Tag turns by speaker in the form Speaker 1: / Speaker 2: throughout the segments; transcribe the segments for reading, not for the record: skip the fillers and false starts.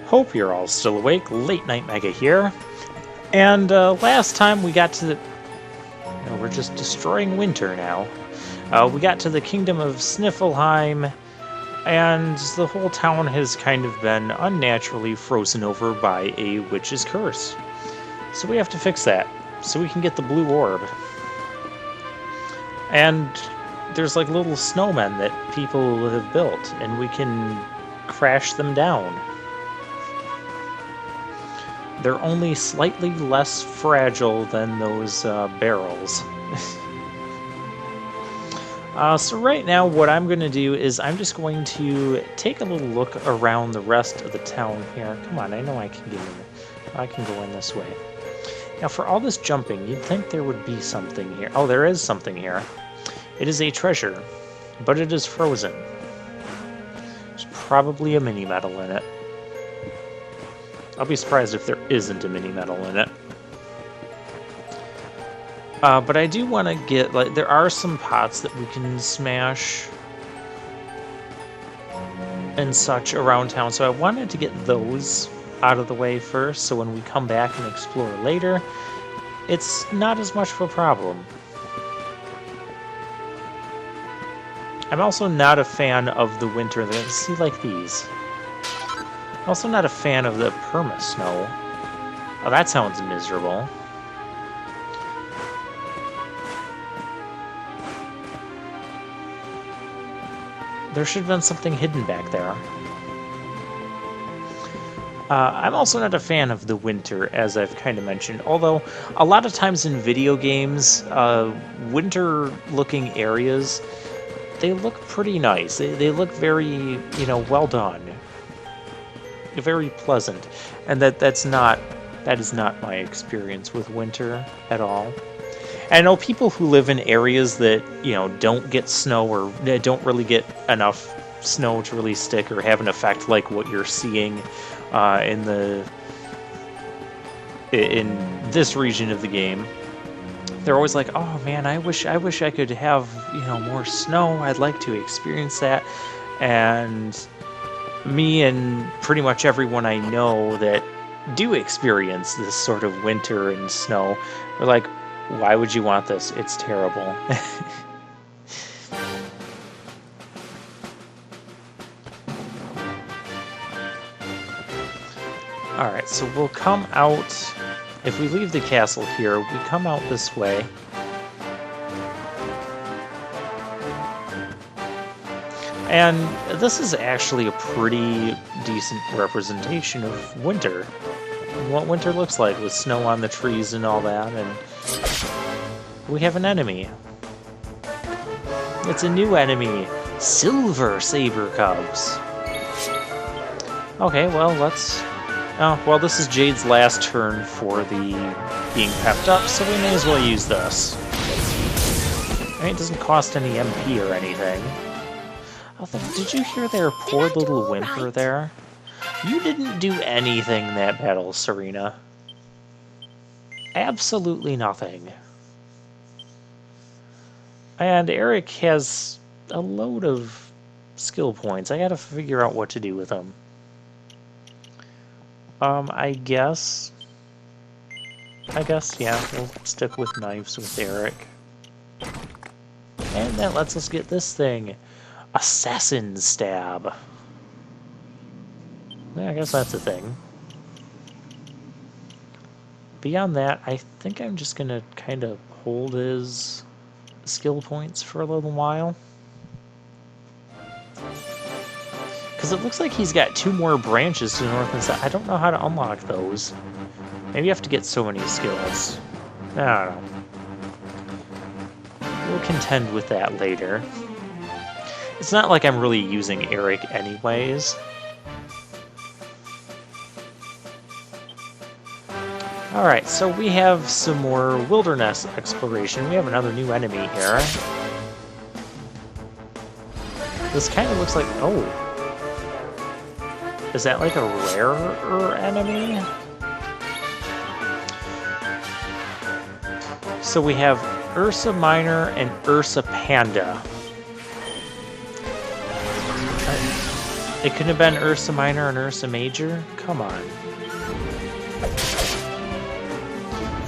Speaker 1: Hope you're all still awake. Late Night Mega here. And last time we got to the... we're just destroying winter now. We got to the Kingdom of Sniffelheim, and the whole town has kind of been unnaturally frozen over by a witch's curse. So we have to fix that, so we can get the blue orb. And there's like little snowmen that people have built, and we can crash them down. They're only slightly less fragile than those barrels. So right now what I'm going to do is I'm just going to take a little look around the rest of the town here. Come on, I know I can get in. I can go in this way. Now for all this jumping, you'd think there would be something here. Oh, there is something here. It is a treasure, but it is frozen. There's probably a mini medal in it. I'll be surprised if there isn't a mini medal in it. But I do want to get, like, there are some pots that we can smash and such around town, so I wanted to get those out of the way first, so when we come back and explore later, it's not as much of a problem. I'm also not a fan of the winter. See, like these. I'm also not a fan of the perma-snow. Oh, that sounds miserable. There should have been something hidden back there. I'm also not a fan of the winter, as I've kind of mentioned, although a lot of times in video games, winter-looking areas, they look pretty nice. They look very, well done. Very pleasant, and that is not my experience with winter at all. And I know people who live in areas that don't get snow or don't really get enough snow to really stick or have an effect like what you're seeing in this region of the game. They're always like, "Oh man, I wish I could have more snow. I'd like to experience that." And me and pretty much everyone I know that do experience this sort of winter and snow are like, why would you want this? It's terrible. Alright, so we'll come out, if we leave the castle here, we come out this way. And this is actually a pretty decent representation of winter. And what winter looks like, with snow on the trees and all that, and we have an enemy. It's a new enemy, Silver Saber Cubs. Okay, well, let's... Oh, well, this is Jade's last turn for the being pepped up, so we may as well use this. I mean, it doesn't cost any MP or anything. Oh, did you hear their poor little whimper there? You didn't do anything that battle, Serena. Absolutely nothing. And Eric has a load of skill points. I gotta figure out what to do with them. I guess, yeah, we'll stick with knives with Eric. And that lets us get this thing. Assassin Stab. Yeah, I guess that's a thing. Beyond that, I think I'm just gonna kind of hold his skill points for a little while. Because it looks like he's got 2 more branches to the north and south. I don't know how to unlock those. Maybe you have to get so many skills. I don't know. We'll contend with that later. It's not like I'm really using Eric anyways. Alright, so we have some more wilderness exploration. We have another new enemy here. This kind of looks like... Oh. Is that like a rarer enemy? So we have Ursa Minor and Ursa Panda. It couldn't have been Ursa Minor and Ursa Major? Come on.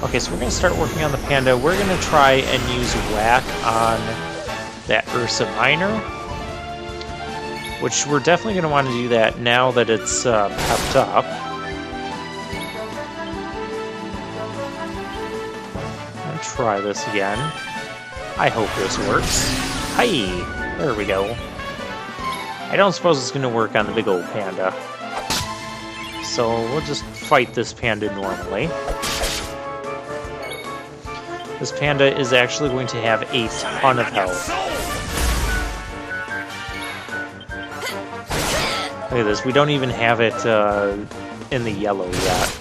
Speaker 1: Okay, so we're going to start working on the Panda. We're going to try and use Whack on that Ursa Minor, which we're definitely going to want to do that now that it's pepped up. I'm going to try this again. I hope this works. Hi! There we go. I don't suppose it's going to work on the big old panda. So we'll just fight this panda normally. This panda is actually going to have a ton of health. Look at this, we don't even have it in the yellow yet.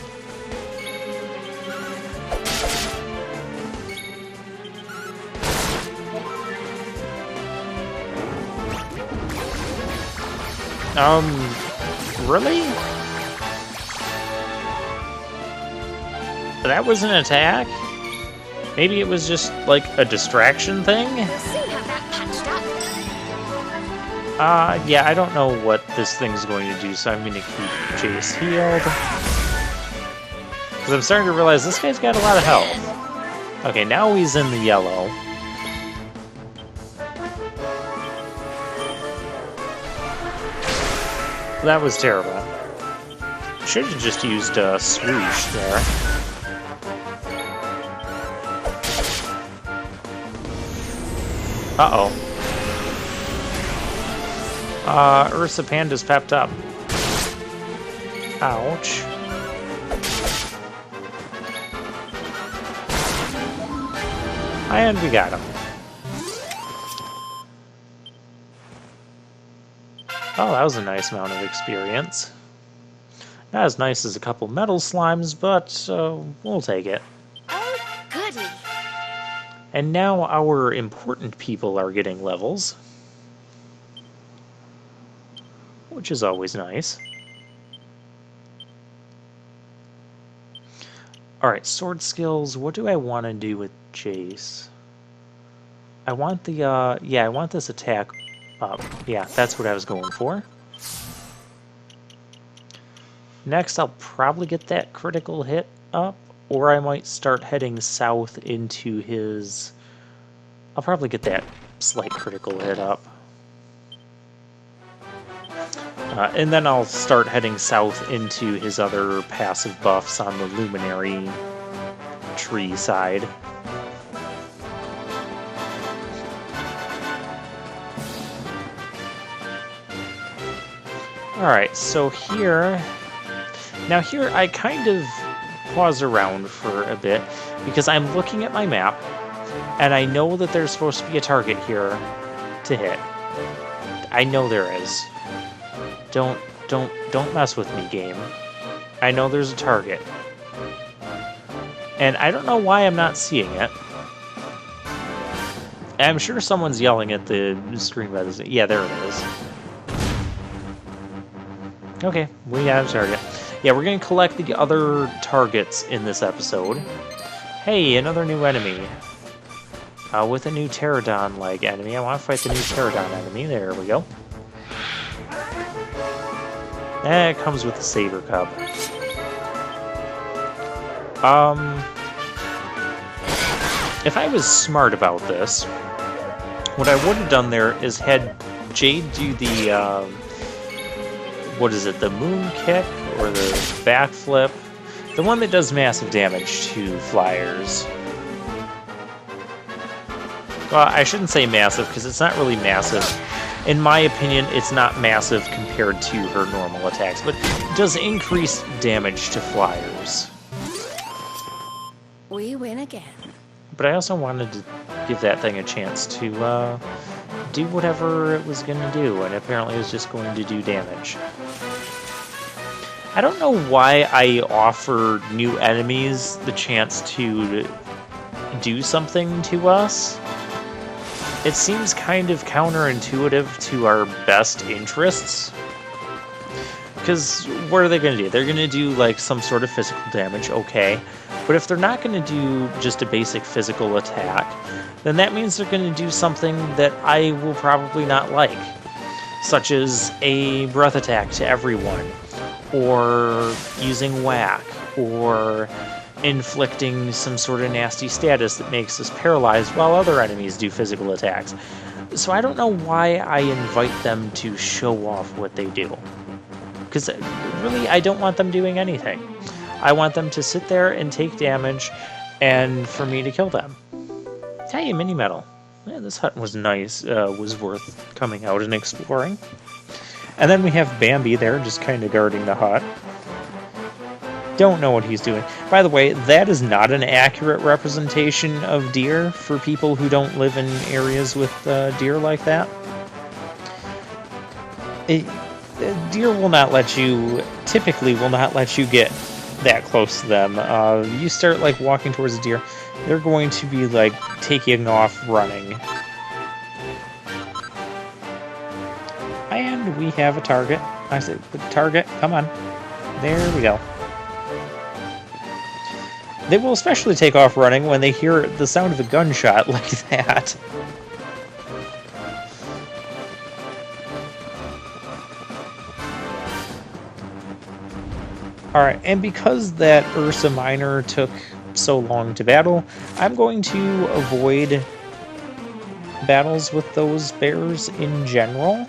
Speaker 1: Really? That was an attack? Maybe it was just, like, a distraction thing? Yeah, I don't know what this thing's going to do, so I'm gonna keep Jace healed. Because I'm starting to realize this guy's got a lot of health. Okay, now he's in the yellow. That was terrible. Should have just used a swoosh there. Uh-oh. Ursa Panda's pepped up. Ouch. And we got him. Oh, that was a nice amount of experience. Not as nice as a couple metal slimes, but we'll take it.
Speaker 2: Oh, goody.
Speaker 1: And now our important people are getting levels, which is always nice. Alright, sword skills. What do I want to do with Jace? I want the, yeah, I want this attack up. Yeah, that's what I was going for. Next, I'll probably get that critical hit up, or I might start heading south into his... I'll probably get that slight critical hit up. And then I'll start heading south into his other passive buffs on the Luminary tree side. Alright, so here... Now here I kind of pause around for a bit, because I'm looking at my map, and I know that there's supposed to be a target here to hit. I know there is. Don't mess with me, game. I know there's a target. And I don't know why I'm not seeing it. I'm sure someone's yelling at the screen by this. Yeah, there it is. Okay, we got a target. Yeah, we're going to collect the other targets in this episode. Hey, another new enemy. With a new Pterodon-like enemy. I want to fight the new Pterodon enemy. There we go. It comes with the Saber Cub. If I was smart about this, what I would have done there is had Jade do the, what is it, the moon kick or the backflip? The one that does massive damage to flyers. Well, I shouldn't say massive, because it's not really massive. In my opinion, it's not massive compared to her normal attacks, but it does increase damage to flyers.
Speaker 2: We win again.
Speaker 1: But I also wanted to give that thing a chance to do whatever it was going to do, and apparently it was just going to do damage. I don't know why I offer new enemies the chance to do something to us. It seems kind of counterintuitive to our best interests. Because what are they going to do? They're going to do like some sort of physical damage, okay. But if they're not going to do just a basic physical attack, then that means they're going to do something that I will probably not like. such as a breath attack to everyone, or using whack, or inflicting some sort of nasty status that makes us paralyzed while other enemies do physical attacks. So I don't know why I invite them to show off what they do. Because really, I don't want them doing anything. I want them to sit there and take damage, and for me to kill them. Hey, mini medal. Yeah, this hut was nice, was worth coming out and exploring. And then we have Bambi there, just kind of guarding the hut. Don't know what he's doing. By the way, that is not an accurate representation of deer for people who don't live in areas with deer like that. Deer will not let you, typically will not let you get that close to them. You start like walking towards a deer, they're going to be like taking off running. And we have a target. I said, target, come on. There we go. They will especially take off running when they hear the sound of a gunshot like that. Alright, and because that Ursa Minor took so long to battle, I'm going to avoid battles with those bears in general.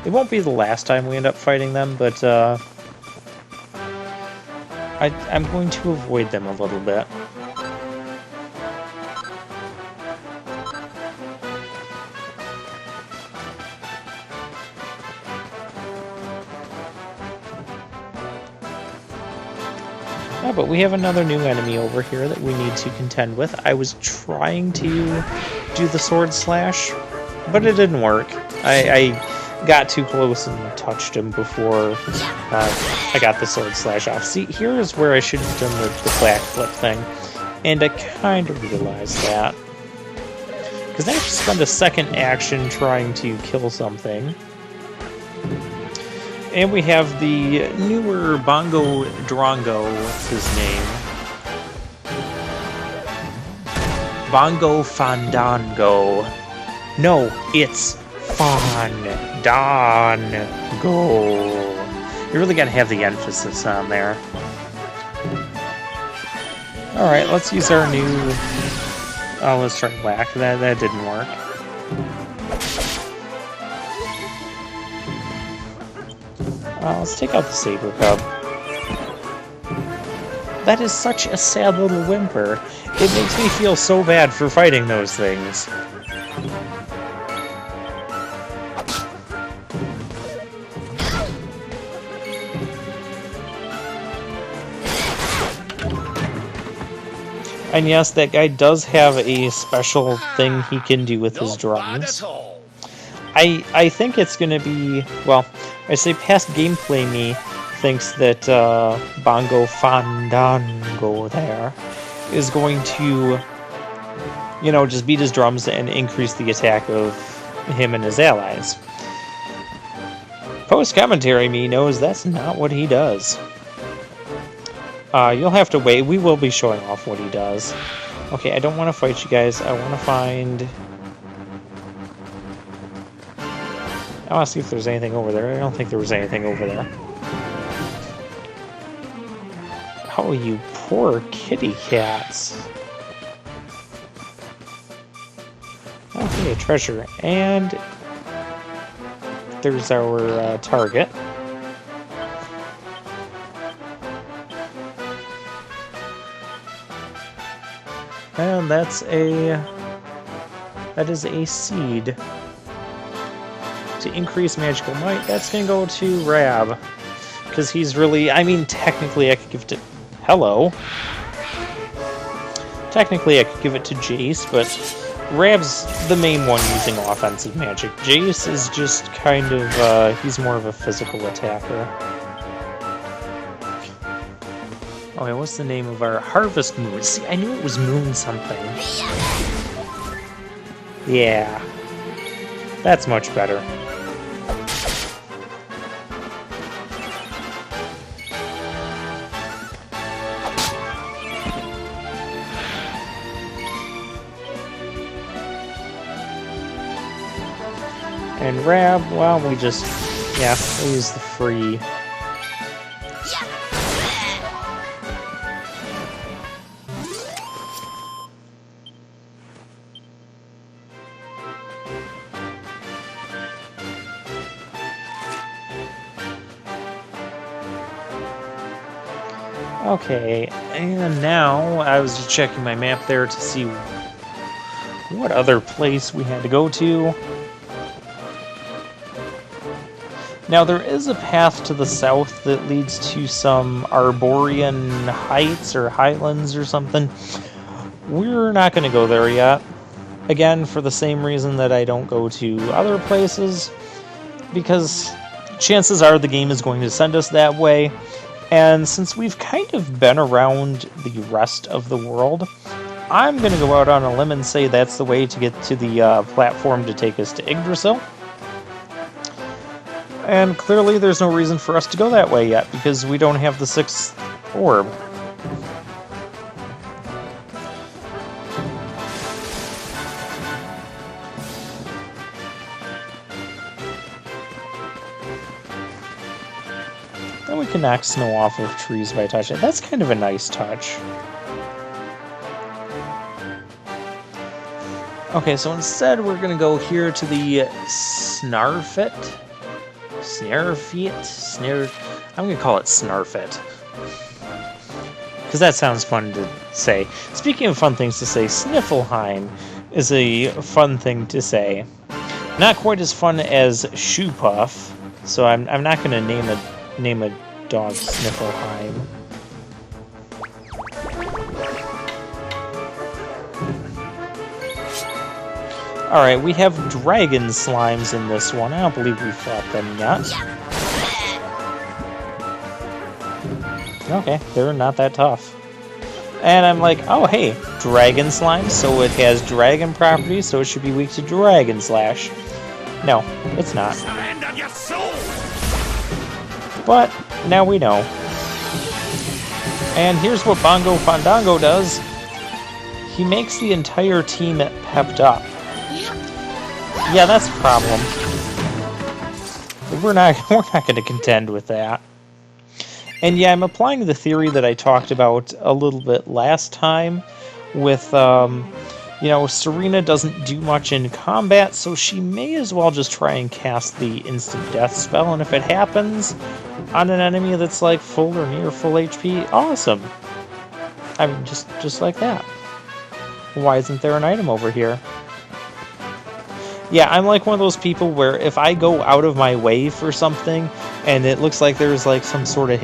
Speaker 1: It won't be the last time we end up fighting them, but I'm going to avoid them a little bit. Oh, but we have another new enemy over here that we need to contend with. I was trying to do the sword slash, but it didn't work. I got too close and touched him before I got the sword slash off. See, here is where I should have done the backflip thing, and I kind of realized that. Because I have to spend a second action trying to kill something. And we have the newer Bongo Drongo, what's his name? Bongo Fandango. No, it's Fandango. You really gotta have the emphasis on there. Alright, let's use our new... Oh, let's try whack. That didn't work. Let's take out the Saber Cub. That is such a sad little whimper. It makes me feel so bad for fighting those things. And yes, that guy does have a special thing he can do with his drums. I think it's going to be, well, I say past gameplay me thinks that Bongo Fandango there is going to, you know, just beat his drums and increase the attack of him and his allies. Post-commentary me knows that's not what he does. You'll have to wait. We will be showing off what he does. Okay, I don't want to fight you guys. I want to find... I want to see if there's anything over there. I don't think there was anything over there. Oh, you poor kitty cats. Okay, treasure. And there's our target. And that is a seed. To increase magical might, that's gonna go to Rab. Because he's really, I mean, technically I could give it to... Hello. Technically I could give it to Jace, but Rab's the main one using offensive magic. Jace is just kind of, he's more of a physical attacker. Okay, what's the name of our Harvest Moon? See, I knew it was Moon something. Yeah. That's much better. And Rab, well, we just, yeah, we use the free. Okay, and now I was just checking my map there to see what other place we had to go to. Now there is a path to the south that leads to some Arborean Heights or Highlands or something. We're not going to go there yet. Again, for the same reason that I don't go to other places, because chances are the game is going to send us that way. And since we've kind of been around the rest of the world, I'm going to go out on a limb and say that's the way to get to the platform to take us to Yggdrasil. And clearly there's no reason for us to go that way yet, because we don't have the 6th orb. Then we can knock snow off of trees by touching it. That's kind of a nice touch. Okay, so instead we're going to go here to the Snarfit. I'm going to call it Snarfit. Because that sounds fun to say. Speaking of fun things to say, Sniffleheim is a fun thing to say. Not quite as fun as Shoe Puff, so I'm not going to name a dog Sniffleheim. Alright, we have dragon slimes in this one. I don't believe we fought them yet. Okay, they're not that tough. And I'm like, oh hey, dragon slime, so it has dragon properties, so it should be weak to dragon slash. No, it's not. But now we know. And here's what Bongo Fandango does. He makes the entire team pepped up. Yeah, that's a problem. We're not going to contend with that. And yeah, I'm applying the theory that I talked about a little bit last time with, Serena doesn't do much in combat, so she may as well just try and cast the instant death spell, and if it happens on an enemy that's like full or near full HP, awesome. I mean, just like that. Why isn't there an item over here? Yeah, I'm like one of those people where if I go out of my way for something and it looks like there's like some sort of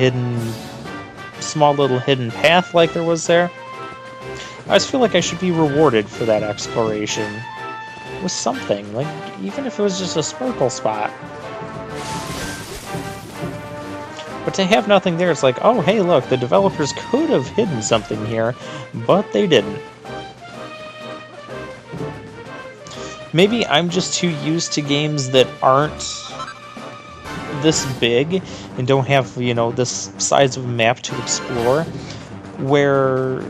Speaker 1: small little hidden path like there was there, I just feel like I should be rewarded for that exploration with something, like even if it was just a sparkle spot. But to have nothing there, it's like, oh hey look, the developers could have hidden something here, but they didn't. Maybe I'm just too used to games that aren't this big and don't have, this size of a map to explore, where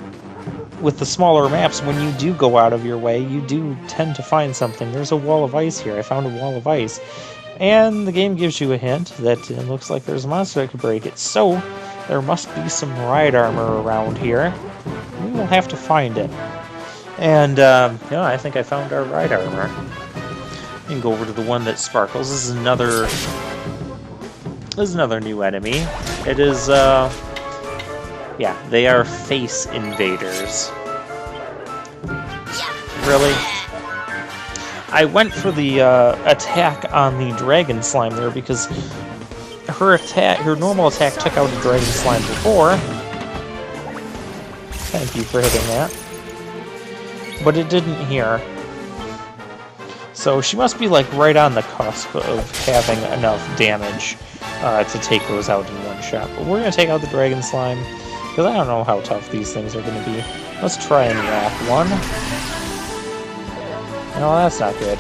Speaker 1: with the smaller maps, when you do go out of your way, you do tend to find something. There's a wall of ice here. I found a wall of ice. And the game gives you a hint that it looks like there's a monster that could break it. So, there must be some ride armor around here. We will have to find it. And, I think I found our ride armor. We can go over to the one that sparkles. This is another new enemy. It is, they are face invaders. Really? I went for the, attack on the dragon slime there because her normal attack took out a dragon slime before. Thank you for hitting that. But it didn't here. So she must be like right on the cusp of having enough damage to take those out in one shot. But we're going to take out the dragon slime, because I don't know how tough these things are going to be. Let's try and whack one. No, that's not good.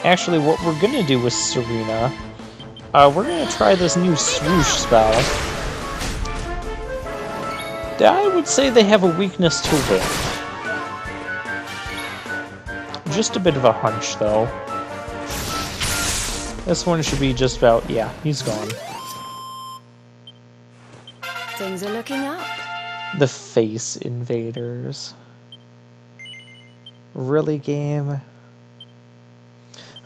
Speaker 1: Actually, what we're going to do with Serena, we're going to try this new swoosh spell. I would say they have a weakness to wind. Just a bit of a hunch, though. This one should be just about... yeah, he's gone.
Speaker 2: Things are looking up.
Speaker 1: The Face Invaders. Really, game?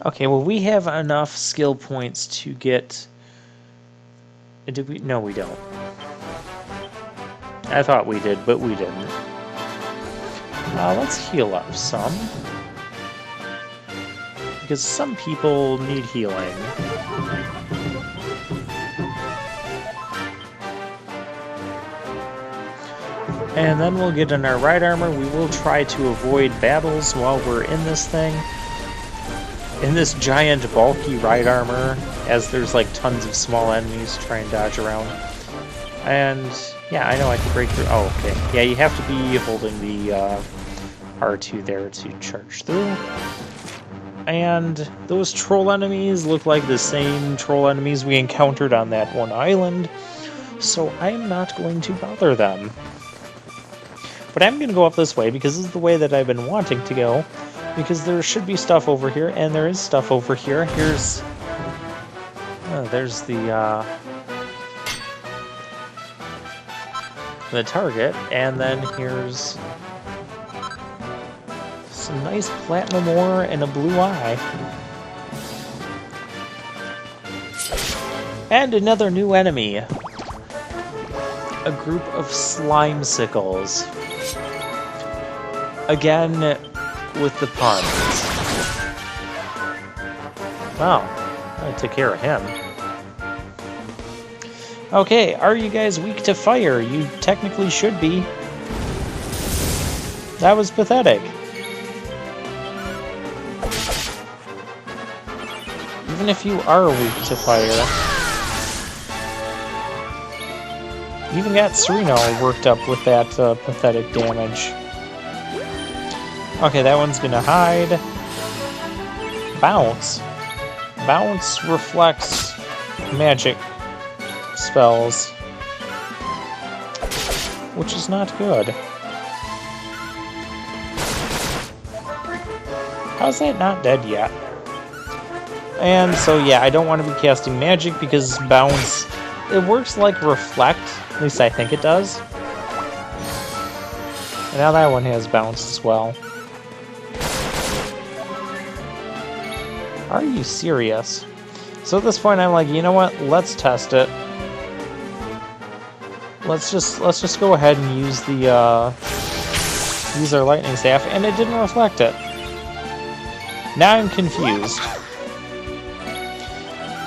Speaker 1: Okay, well, we have enough skill points to get... Did we? No, we don't. I thought we did, but we didn't. Let's heal up some. Because some people need healing. And then we'll get in our ride armor. We will try to avoid battles while we're in this thing. In this giant, bulky ride armor, as there's like tons of small enemies to try and dodge around. And yeah, I know I can break through. Oh, okay. Yeah, you have to be holding the R2 there to charge through. And those troll enemies look like the same troll enemies we encountered on that one island. So I'm not going to bother them. But I'm going to go up this way because this is the way that I've been wanting to go. Because there should be stuff over here, and there is stuff over here. Here's... there's the target, and then here's some nice platinum ore and a blue eye. And another new enemy. A group of Slimecicles. Again, with the puns. Wow, I took care of him. Okay, are you guys weak to fire? You technically should be. That was pathetic. Even if you are weak to fire. You even got Serena all worked up with that pathetic damage. Okay, that one's gonna hide. Bounce. Bounce reflects magic spells, which is not good. How's that not dead yet? And so yeah, I don't want to be casting magic because bounce, it works like reflect, at least I think it does. And now that one has bounce as well. Are you serious? So at this point I'm like, you know what? Let's test it. Let's just go ahead and use the use our lightning staff, and it didn't reflect it. Now I'm confused.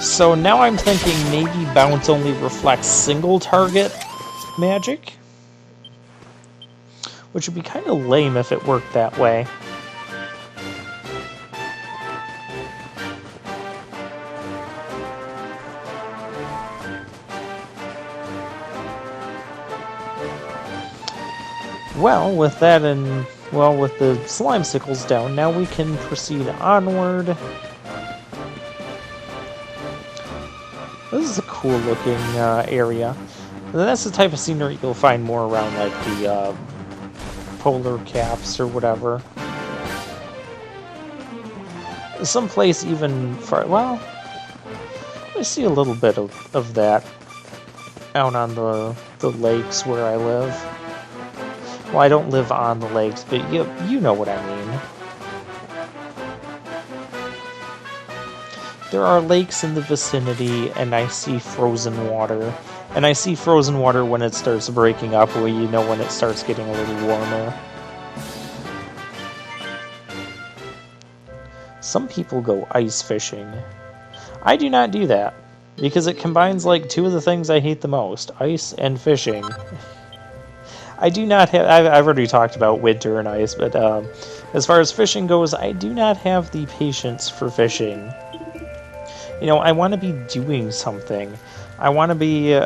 Speaker 1: So now I'm thinking maybe bounce only reflects single target magic, which would be kind of lame if it worked that way. Well, with that and, well, with the Slimecicles down, now we can proceed onward. This is a cool looking area. And that's the type of scenery you'll find more around like the polar caps or whatever. Someplace even far, well, I see a little bit of that out on the lakes where I live. Well, I don't live on the lakes, but you know what I mean. There are lakes in the vicinity, and I see frozen water. And I see frozen water when it starts breaking up, where you know when it starts getting a little warmer. Some people go ice fishing. I do not do that, because it combines like two of the things I hate the most, ice and fishing. I do not have... I've already talked about winter and ice, but as far as fishing goes, I do not have the patience for fishing. You know, I want to be doing something. I want to be...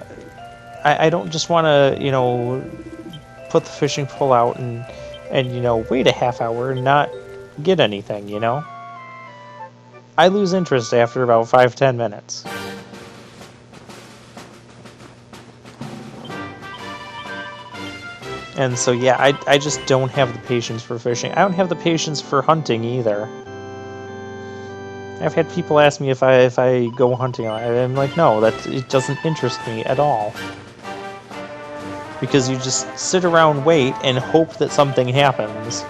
Speaker 1: I don't just want to, you know, put the fishing pole out and, you know, wait a half hour and not get anything, you know? I lose interest after about 5-10 minutes. And so yeah, I just don't have the patience for fishing. I don't have the patience for hunting either. I've had people ask me if I go hunting. I'm like, no, it doesn't interest me at all. Because you just sit around, wait, and hope that something happens.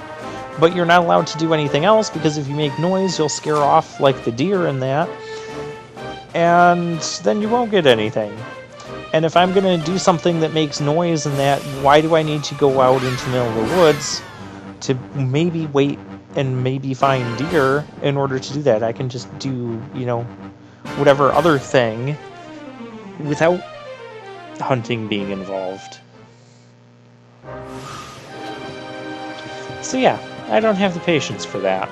Speaker 1: But you're not allowed to do anything else, because if you make noise, you'll scare off, like, the deer and that. And then you won't get anything. And if I'm going to do something that makes noise and that, why do I need to go out into the middle of the woods to maybe wait and maybe find deer in order to do that? I can just do, you know, whatever other thing without hunting being involved. So yeah, I don't have the patience for that.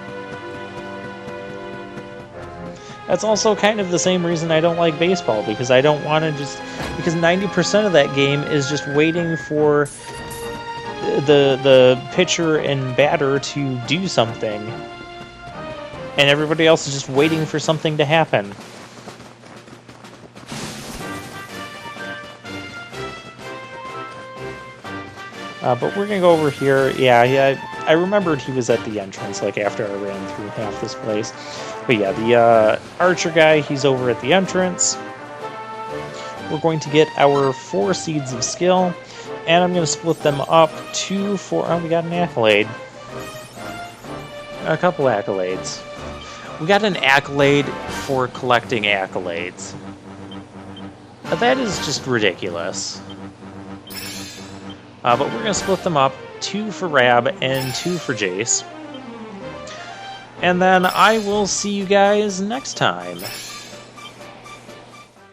Speaker 1: That's also kind of the same reason I don't like baseball, because I don't want to because 90% of that game is just waiting for the pitcher and batter to do something, and everybody else is just waiting for something to happen. But we're gonna go over here. Yeah, I remembered he was at the entrance, like, after I ran through half this place. But yeah, the archer guy, he's over at the entrance. We're going to get our 4 seeds of skill, and I'm going to split them up 2 for... Oh, we got an accolade. A couple accolades. We got an accolade for collecting accolades. That is just ridiculous. But we're going to split them up, 2 for Rab and 2 for Jace. And then I will see you guys next time.